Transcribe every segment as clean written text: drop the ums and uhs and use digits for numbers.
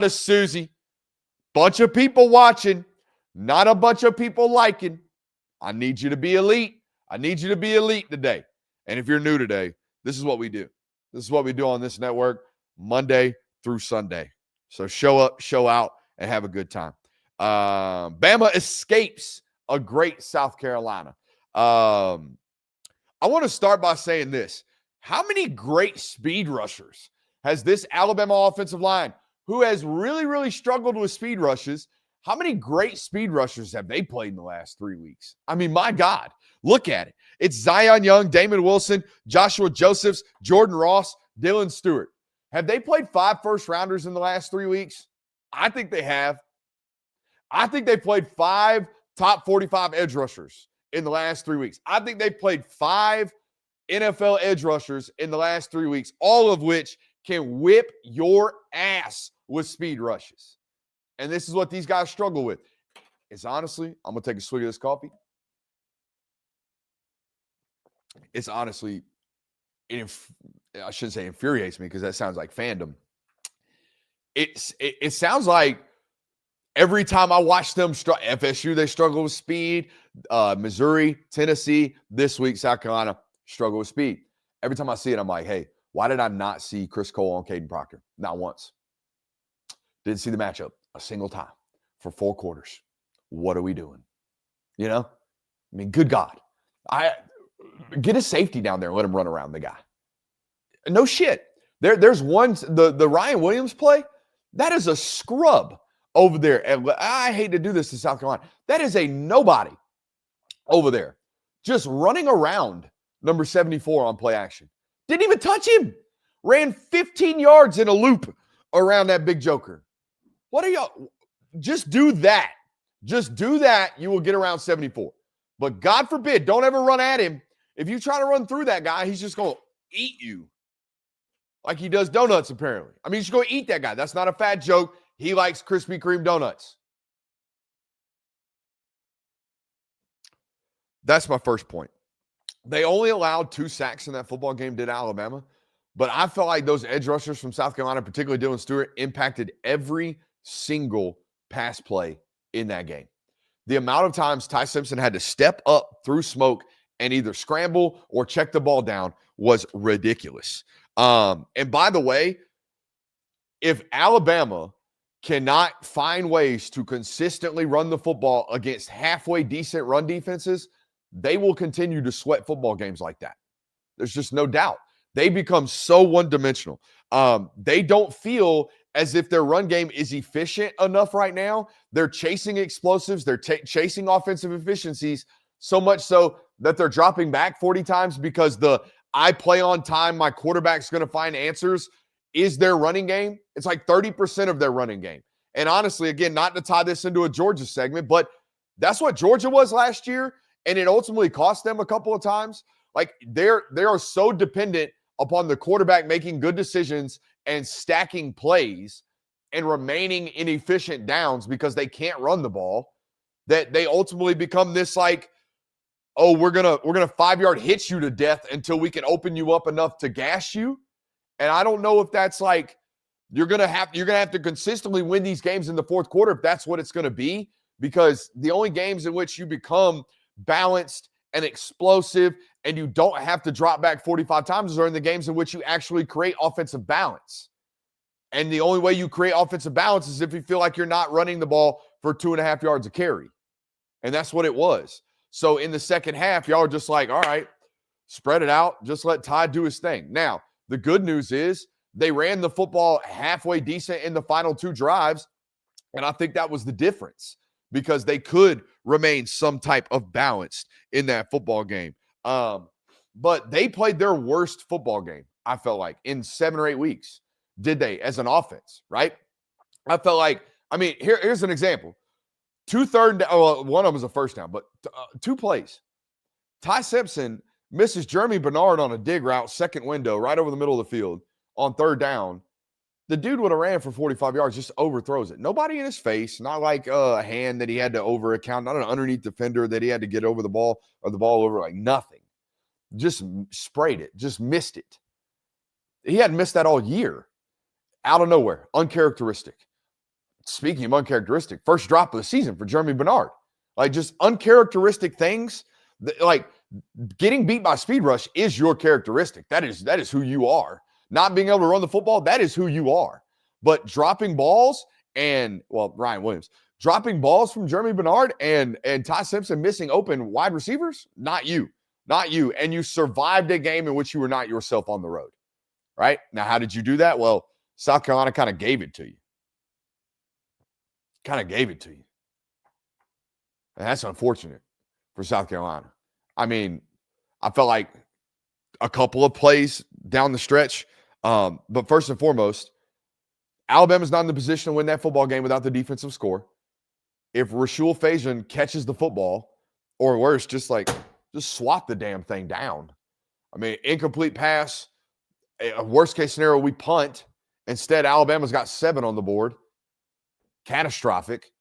to Susie. Bunch of people watching, not a bunch of people liking. I need you to be elite. I need you to be elite today. And if you're new today, this is what we do. This is what we do on this network Monday through Sunday. So show up, show out, and have a good time. Bama escapes a great South Carolina. I want to start by saying this. How many great speed rushers has this Alabama offensive line, who has really, really struggled with speed rushes, how many great speed rushers have they played in the last 3 weeks? I mean, my God, look at it. It's Zion Young, Damon Wilson, Joshua Josephs, Jordan Ross, Dylan Stewart. Have they played 5 first-rounders in the last 3 weeks? I think they have. I think they played 5 top 45 edge rushers in the last 3 weeks. I think they played 5 NFL edge rushers in the last 3 weeks, all of which can whip your ass with speed rushes. And this is what these guys struggle with. It's honestly, I'm going to take a swig of this coffee. It's honestly, I shouldn't say infuriates me because that sounds like fandom. It sounds like every time I watch them, FSU, they struggle with speed. Missouri, Tennessee, this week, South Carolina, struggle with speed. Every time I see it, I'm like, hey, why did I not see Chris Cole on Caden Proctor? Not once. Didn't see the matchup a single time for 4 quarters. What are we doing? You know? I mean, good God. Get a safety down there and let him run around the guy. No shit. There's one, the Ryan Williams play, that is a scrub over there. And I hate to do this to South Carolina. That is a nobody over there. Just running around number 74 on play action. Didn't even touch him. Ran 15 yards in a loop around that big joker. What are y'all? Just do that. Just do that. You will get around 74. But God forbid, don't ever run at him. If you try to run through that guy, he's just going to eat you. Like he does donuts, apparently. I mean, he's just going to eat that guy. That's not a fat joke. He likes Krispy Kreme donuts. That's my first point. They only allowed 2 sacks in that football game, did Alabama. But I felt like those edge rushers from South Carolina, particularly Dylan Stewart, impacted every single pass play in that game. The amount of times Ty Simpson had to step up through smoke and either scramble or check the ball down was ridiculous. And by the way, if Alabama cannot find ways to consistently run the football against halfway decent run defenses, they will continue to sweat football games like that. There's just no doubt. They become so one-dimensional. They don't feel as if their run game is efficient enough right now. They're chasing explosives. They're chasing offensive efficiencies so much so that they're dropping back 40 times because I play on time, my quarterback's going to find answers is their running game. It's like 30% of their running game. And honestly, again, not to tie this into a Georgia segment, but that's what Georgia was last year, and it ultimately cost them a couple of times. Like they are so dependent upon the quarterback making good decisions and stacking plays and remaining in efficient downs because they can't run the ball that they ultimately become this like, oh, we're gonna 5-yard hit you to death until we can open you up enough to gash you. And I don't know if that's like you're gonna have to consistently win these games in the fourth quarter if that's what it's gonna be, because the only games in which you become balanced and explosive and you don't have to drop back 45 times are in the games in which you actually create offensive balance. And the only way you create offensive balance is if you feel like you're not running the ball for 2.5 yards a carry. And that's what it was. So in the second half, y'all are just like, all right, spread it out. Just let Ty do his thing. Now, the good news is they ran the football halfway decent in the final 2 drives. And I think that was the difference because they could remain some type of balance in that football game. But they played their worst football game, I felt like, in 7 or 8 weeks. Did they, as an offense, right? I felt like, I mean, here's an example. 2 third down, well, one of them was a first down, but 2 plays. Ty Simpson misses Jeremy Bernard on a dig route, second window, right over the middle of the field on 3rd down. The dude would have ran for 45 yards, just overthrows it. Nobody in his face, not like a hand that he had to over account, not an underneath defender that he had to get over the ball or the ball over, like nothing. Just sprayed it, just missed it. He hadn't missed that all year. Out of nowhere, uncharacteristic. speaking of uncharacteristic, first drop of the season for Jeremy Bernard. Like just uncharacteristic things. Like getting beat by speed rush is your characteristic. That is who you are. Not being able to run the football, that is who you are. But dropping balls and, well, Ryan Williams, dropping balls from Jeremy Bernard and Ty Simpson missing open wide receivers, not you. Not you. And you survived a game in which you were not yourself on the road. Right? Now, how did you do that? Well, South Carolina kind of gave it to you. Kind of gave it to you. And that's unfortunate for South Carolina. I mean, I felt like a couple of plays down the stretch. But first and foremost, Alabama's not in the position to win that football game without the defensive score. If Rashul Fajan catches the football, or worse, just swat the damn thing down. I mean, incomplete pass, a worst case scenario, we punt. Instead, Alabama's got 7 on the board. Catastrophic.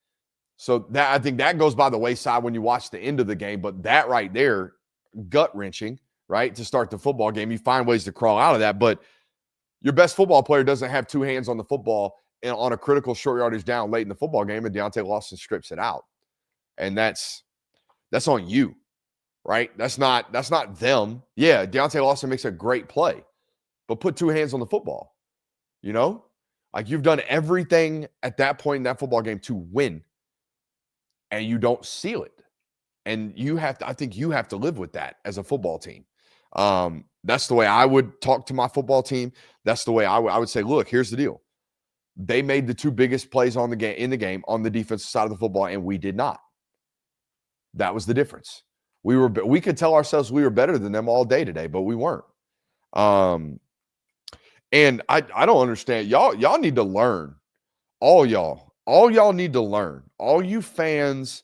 So that, I think that goes by the wayside when you watch the end of the game. But that right there, gut-wrenching, right, to start the football game. You find ways to crawl out of that. But your best football player doesn't have 2 hands on the football and on a critical short yardage down late in the football game, and Deontay Lawson strips it out. And that's on you, right? That's not them. Yeah, Deontay Lawson makes a great play, but put 2 hands on the football, you know? Like you've done everything at that point in that football game to win, and you don't seal it. And I think you have to live with that as a football team. That's the way I would talk to my football team. That's the way I would say, look, here's the deal. They made the 2 biggest plays in the game on the defensive side of the football, and we did not. That was the difference. We could tell ourselves we were better than them all day today, but we weren't. And I don't understand. Y'all need to learn. All y'all need to learn. All you fans,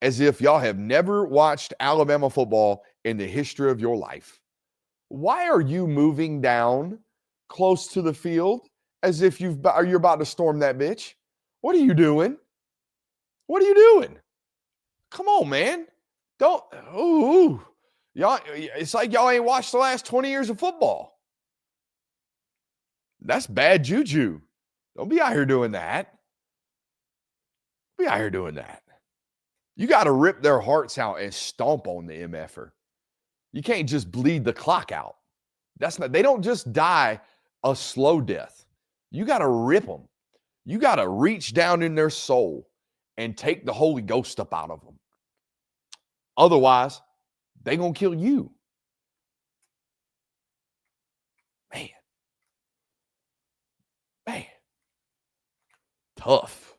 as if y'all have never watched Alabama football in the history of your life. Why are you moving down close to the field as if you're about to storm that bitch? What are you doing? What are you doing? Come on, man. Don't. Ooh. Y'all, it's like y'all ain't watched the last 20 years of football. That's bad juju. Don't be out here doing that. Be out here doing that. You got to rip their hearts out and stomp on the MFer. You can't just bleed the clock out. They don't just die a slow death. You got to rip them. You got to reach down in their soul and take the Holy Ghost up out of them. Otherwise, they're going to kill you. Man. Tough.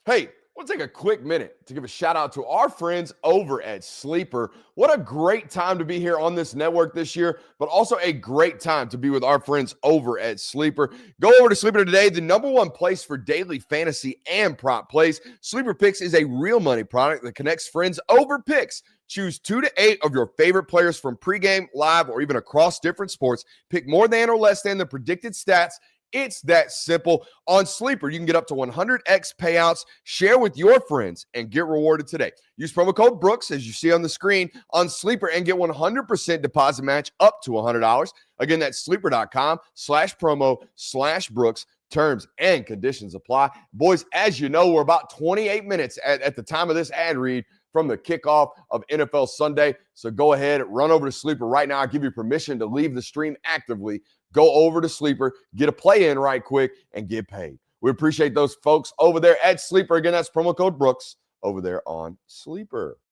Hey, we'll take a quick minute to give a shout out to our friends over at Sleeper. What a great time to be here on this network this year, but also a great time to be with our friends over at Sleeper. Go over to Sleeper today, the #1 place for daily fantasy and prop plays. Sleeper Picks is a real money product that connects friends over picks. Choose 2 to 8 of your favorite players from pregame, live, or even across different sports. Pick more than or less than the predicted stats. It's that simple. On Sleeper, you can get up to 100x payouts. Share with your friends and get rewarded today. Use promo code Brooks, as you see on the screen, on Sleeper and get 100% deposit match up to $100. Again, that's sleeper.com/promo/Brooks. Terms and conditions apply. Boys, as you know, we're about 28 minutes at the time of this ad read from the kickoff of NFL Sunday. So go ahead, run over to Sleeper right now. I'll give you permission to leave the stream actively. Go over to Sleeper, get a play in right quick, and get paid. We appreciate those folks over there at Sleeper. Again, that's promo code Brooks over there on Sleeper.